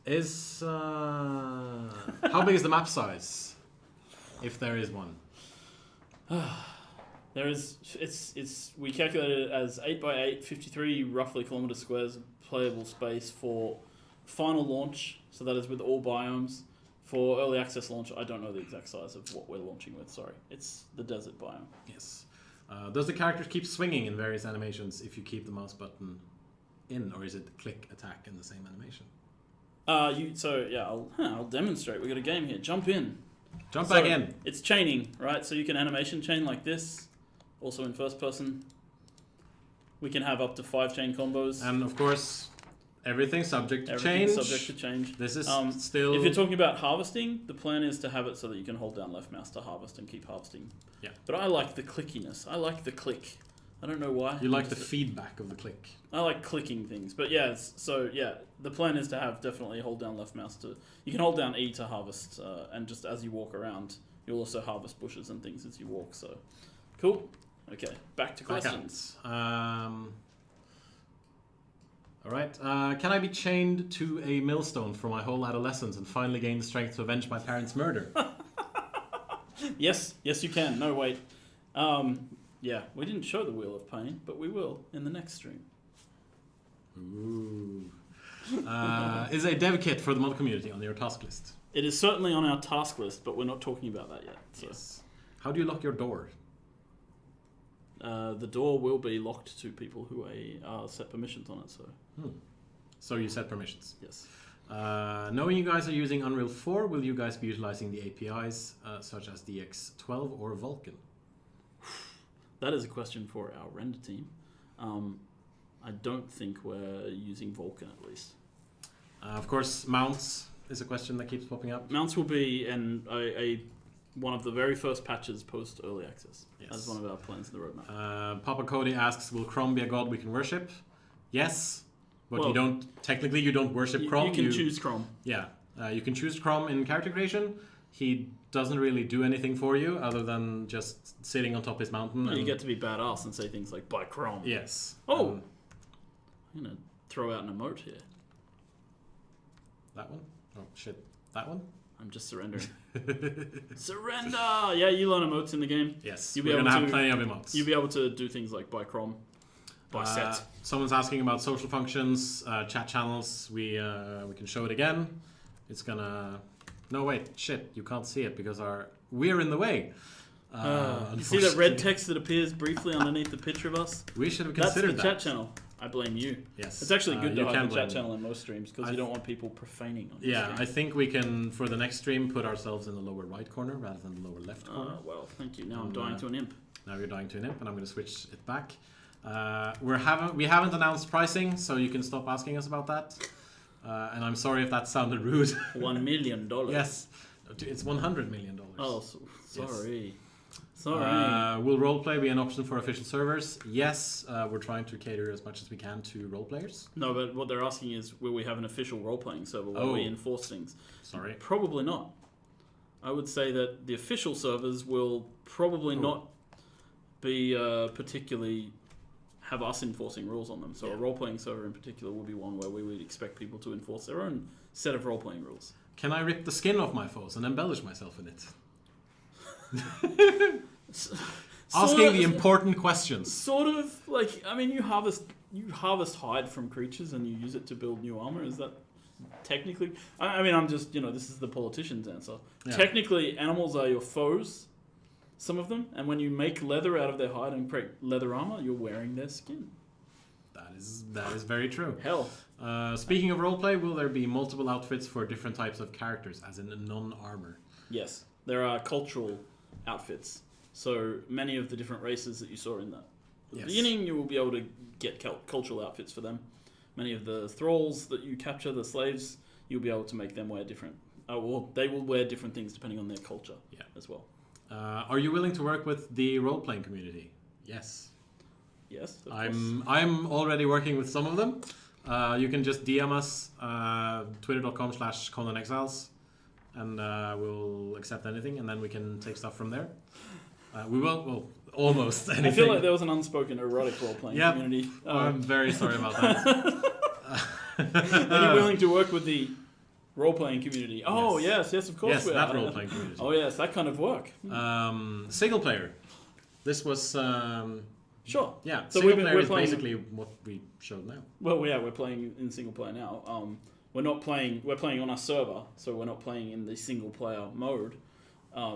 big is the map size? If there is one. There is. It's. We calculated it as 8 by 8, 53 roughly kilometer squares of playable space for final launch. So that is with all biomes. For early access launch, I don't know the exact size of what we're launching with. Sorry, it's the desert biome. Yes. Does the character keep swinging in various animations if you keep the mouse button in, or is it click attack in the same animation? I'll demonstrate. We got a game here. Jump in. Jump back in. It's chaining, right? So you can animation chain like this. Also in first person. We can have up to 5 chain combos. And of course, everything's subject to change. Subject to change. This is still. If you're talking about harvesting, the plan is to have it so that you can hold down left mouse to harvest and keep harvesting. Yeah. But I like the clickiness. I like the click. I don't know why. You like the feedback of the click. I like clicking things, but the plan is to have definitely hold down left mouse to. You can hold down E to harvest, and just as you walk around, you'll also harvest bushes and things as you walk. So, cool. Okay, back to questions. All right. Can I be chained to a millstone for my whole adolescence and finally gain the strength to avenge my parents' murder? Yes, you can. No, wait. Yeah, we didn't show the Wheel of Pain, but we will in the next stream. Ooh. Is a dev kit for the mod community on your task list? It is certainly on our task list, but we're not talking about that yet. So. Yes. How do you lock your door? The door will be locked to people who set permissions on it. So. So you set permissions? Yes. Knowing you guys are using Unreal 4, will you guys be utilizing the APIs such as DX12 or Vulkan? That is a question for our render team. I don't think we're using Vulkan at least. Of course, mounts is a question that keeps popping up. Mounts will be one of the very first patches post early access. Yes. That's one of our plans in the roadmap. Papa Cody asks, will Chrome be a god we can worship? Yes, but you don't worship Chrome. You can choose Chrome. Yeah, you can choose Chrome in character creation. He doesn't really do anything for you other than just sitting on top of his mountain. You get to be badass and say things like, "By Chrome." Yes. Oh, I'm going to throw out an emote here. That one? Oh, shit. That one? I'm just surrendering. Surrender! Yeah, you learn emotes in the game. Yes, we're going to have plenty of emotes. You'll be able to do things like by Chrome, by set. Someone's asking about social functions, chat channels. We can show it again. It's going to... No, wait. Shit, you can't see it because we're in the way. You see that red text that appears briefly underneath the picture of us? We should have considered that. That's the chat channel. I blame you. Yes. It's actually good to have the chat channel in most streams because you don't want people profaning on Yeah, I think we can, for the next stream, put ourselves in the lower right corner rather than the lower left corner. Well, thank you. Now I'm dying to an imp. Now you're dying to an imp, and I'm going to switch it back. We haven't announced pricing, so you can stop asking us about that. And I'm sorry if that sounded rude. $1 million. Yes. It's $100 million. Oh, sorry. Yes. Sorry. Will roleplay be an option for official servers? Yes, we're trying to cater as much as we can to roleplayers. No, but what they're asking is, will we have an official roleplaying server where we enforce things? Sorry. Probably not. I would say that the official servers will probably not be particularly have us enforcing rules on them. So a role-playing server in particular would be one where we would expect people to enforce their own set of role-playing rules. Can I rip the skin off my foes and embellish myself in it? Asking the important questions. Sort of like, I mean, you harvest hide from creatures and you use it to build new armor. Is that technically? I mean, I'm just, this is the politician's answer. Yeah. Technically, animals are your foes, some of them, and when you make leather out of their hide and create leather armor, you're wearing their skin. That is very true. Hell. Speaking of roleplay, will there be multiple outfits for different types of characters, as in non-armor? Yes, there are cultural outfits. So many of the different races that you saw in the beginning, you will be able to get cultural outfits for them. Many of the thralls that you capture, the slaves, you'll be able to make them wear different. Well, they will wear different things depending on their culture as well. Are you willing to work with the role-playing community? Yes. Yes, of I'm already working with some of them. You can just DM us, twitter.com/Conan Exiles, and we'll accept anything, and then we can take stuff from there. We will, well, almost anything. I feel like there was an unspoken erotic role-playing community. I'm very sorry about that. Are you willing to work with the role-playing community? Oh, yes, of course we are. Yes, that role-playing community. Oh, yes, that kind of work. Single player. This was... Sure. Yeah, so single player is basically what we showed now. Well, yeah, we're playing in single player now. We're playing on our server, so we're not playing in the single player mode.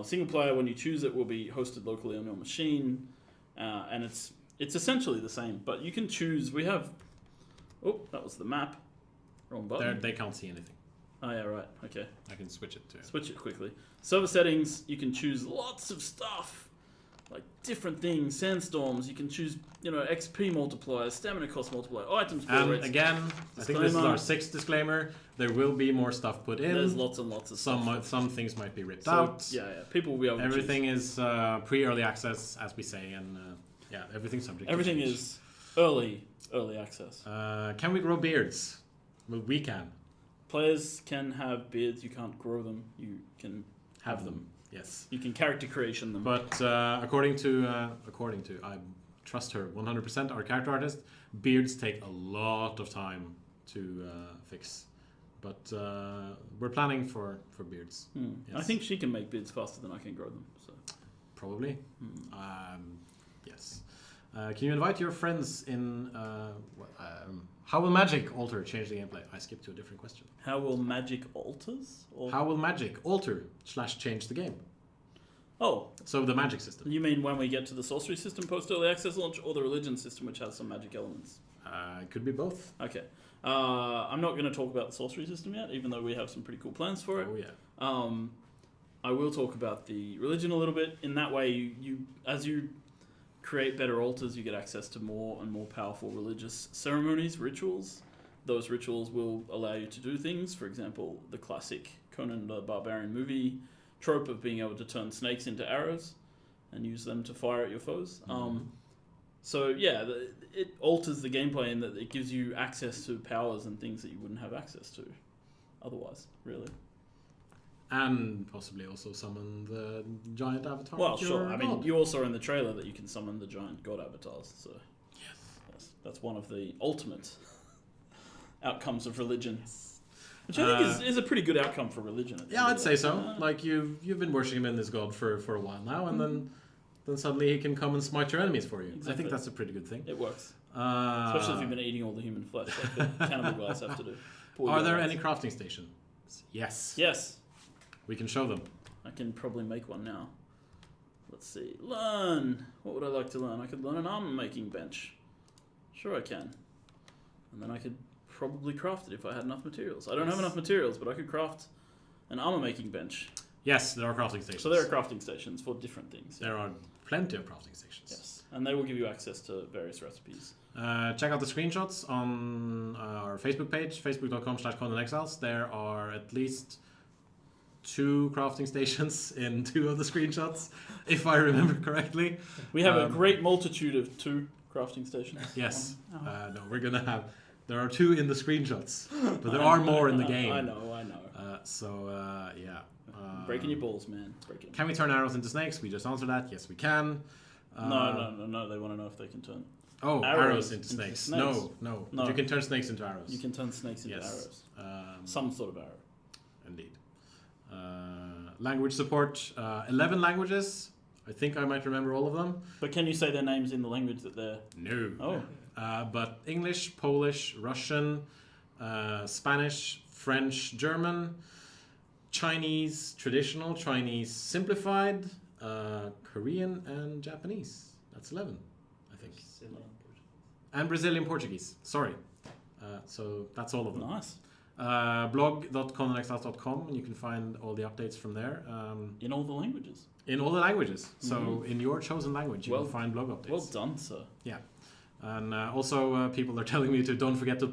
Single player, when you choose it, will be hosted locally on your machine, and it's essentially the same. But you can choose. We have. Oh, that was the map. Wrong button. They can't see anything. Oh yeah, right. Okay. I can switch it to. Switch it quickly. Server settings. You can choose lots of stuff, like different things. Sandstorms. You can choose, XP multipliers, stamina cost multiplier, items. And again, I think this is our 6th disclaimer. There will be more stuff put in. There's lots and lots of stuff. Some things might be ripped out. Yeah. People will be able to Everything is pre-early access, as we say, and everything's subject to change. Everything is early access. Can we grow beards? Well, we can. Players can have beards. You can't grow them. You can have them. Yes. You can character creation them. But according to I trust her 100%, our character artist, beards take a lot of time to fix. But we're planning for beards. Yes. I think she can make beards faster than I can grow them. So probably. Yes. Can you invite your friends in? How will magic alter change the gameplay? I skipped to a different question. How will magic alters? Or? How will magic alter / change the game? Oh. So the magic system. You mean when we get to the sorcery system post-early access launch, or the religion system, which has some magic elements? It could be both. Okay. I'm not going to talk about the sorcery system yet, even though we have some pretty cool plans for it. Oh, yeah. I will talk about the religion a little bit. In that way, you as you create better altars, you get access to more and more powerful religious ceremonies, rituals. Those rituals will allow you to do things. For example, the classic Conan the Barbarian movie trope of being able to turn snakes into arrows and use them to fire at your foes. So yeah, it alters the gameplay in that it gives you access to powers and things that you wouldn't have access to otherwise, really. And possibly also summon the giant avatar. Well, sure. I mean, you also saw in the trailer that you can summon the giant god avatars. So yes, that's one of the ultimate outcomes of religion. Which I think is a pretty good outcome for religion. Yeah, I'd say so. Like you've been worshipping this god for a while now, and then suddenly he can come and smite your enemies for you. Exactly. I think that's a pretty good thing. It works. Especially if you've been eating all the human flesh, like the cannibal guys have to do. Are there any crafting stations? Yes. Yes. We can show them. I can probably make one now. Let's see. Learn. What would I like to learn? I could learn an armor making bench. Sure I can. And then I could probably craft it if I had enough materials. I don't have enough materials, but I could craft an armor making bench. Yes, there are crafting stations. So there are crafting stations for different things. There are plenty of crafting stations. Yes, and they will give you access to various recipes. Check out the screenshots on our Facebook page, facebook.com/Conan Exiles. There are at least 2 crafting stations in 2 of the screenshots, if I remember correctly. We have a great multitude of 2 crafting stations. Yes. No, we're going to have... There are 2 in the screenshots, but there are more in the game. I know. Yeah. Breaking your balls, man. Can we turn arrows into snakes? We just answered that. Yes, we can. No. They want to know if they can turn. Oh, arrows into into snakes. snakes. No. No. But you can turn snakes into arrows. You can turn snakes into arrows. Some sort of arrow. Indeed. Language support, 11 languages. I think I might remember all of them. But can you say their names in the language that they're... No. Oh. But English, Polish, Russian, Spanish, French, German, Chinese traditional, Chinese simplified, Korean, and Japanese. That's 11, I think. And Brazilian Portuguese. Sorry. So that's all of them. Nice. Blog.conanexthouse.com, and you can find all the updates from there. In all the languages. In all the languages. So in your chosen language, you will find blog updates. Well done, sir. Yeah. And also, people are telling me to don't forget to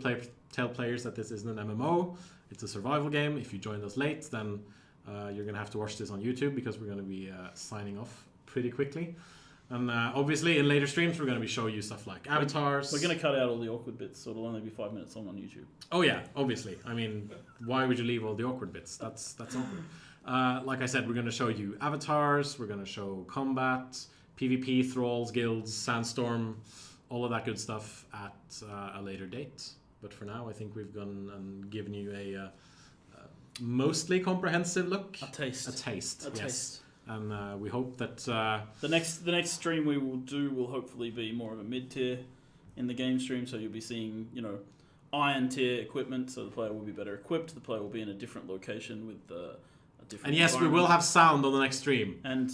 tell players that this isn't an MMO. It's a survival game. If you joined us late, then you're going to have to watch this on YouTube because we're going to be signing off pretty quickly. And obviously, in later streams, we're going to be showing you stuff like avatars. We're going to cut out all the awkward bits, so it'll only be 5 minutes long on YouTube. Oh yeah, obviously. I mean, why would you leave all the awkward bits? That's awkward. Like I said, we're going to show you avatars. We're going to show combat, PvP, thralls, guilds, sandstorm, all of that good stuff at a later date. But for now, I think we've gone and given you a mostly comprehensive look. A taste. Yes. And we hope that the next stream we will do will hopefully be more of a mid tier in the game stream. So you'll be seeing, iron tier equipment. So the player will be better equipped. The player will be in a different location with a different. And yes, we will have sound on the next stream. And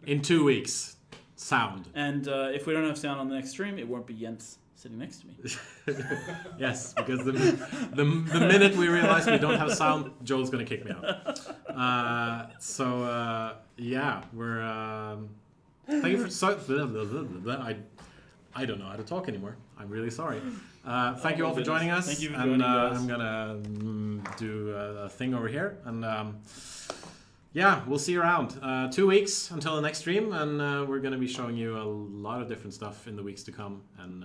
in 2 weeks, sound. And if we don't have sound on the next stream, it won't be Jens sitting next to me. Yes, because the minute we realize we don't have sound, Joel's going to kick me out. Yeah, we're... thank you for... I don't know how to talk anymore. I'm really sorry. Thank you all for joining us. Thank you for joining us. I'm going to do a thing over here. And yeah, we'll see you around. 2 weeks until the next stream. And we're going to be showing you a lot of different stuff in the weeks to come. And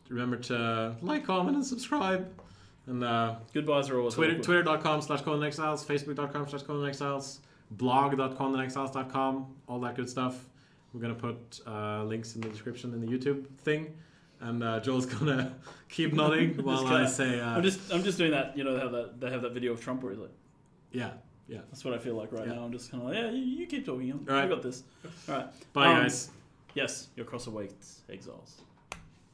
remember to like, comment, and subscribe. And goodbyes are always Twitter.com/Conan Exiles, Facebook.com/Conan Exiles, blog.conanexiles.com, all that good stuff. We're going to put links in the description in the YouTube thing. And Joel's going to keep nodding while I say... I'm just doing that, how they have that video of Trump where he's like... Yeah. That's what I feel like right now. I'm just kind of like, yeah, you keep talking. I got this. All right. Bye, guys. Yes, your cross awaits exiles.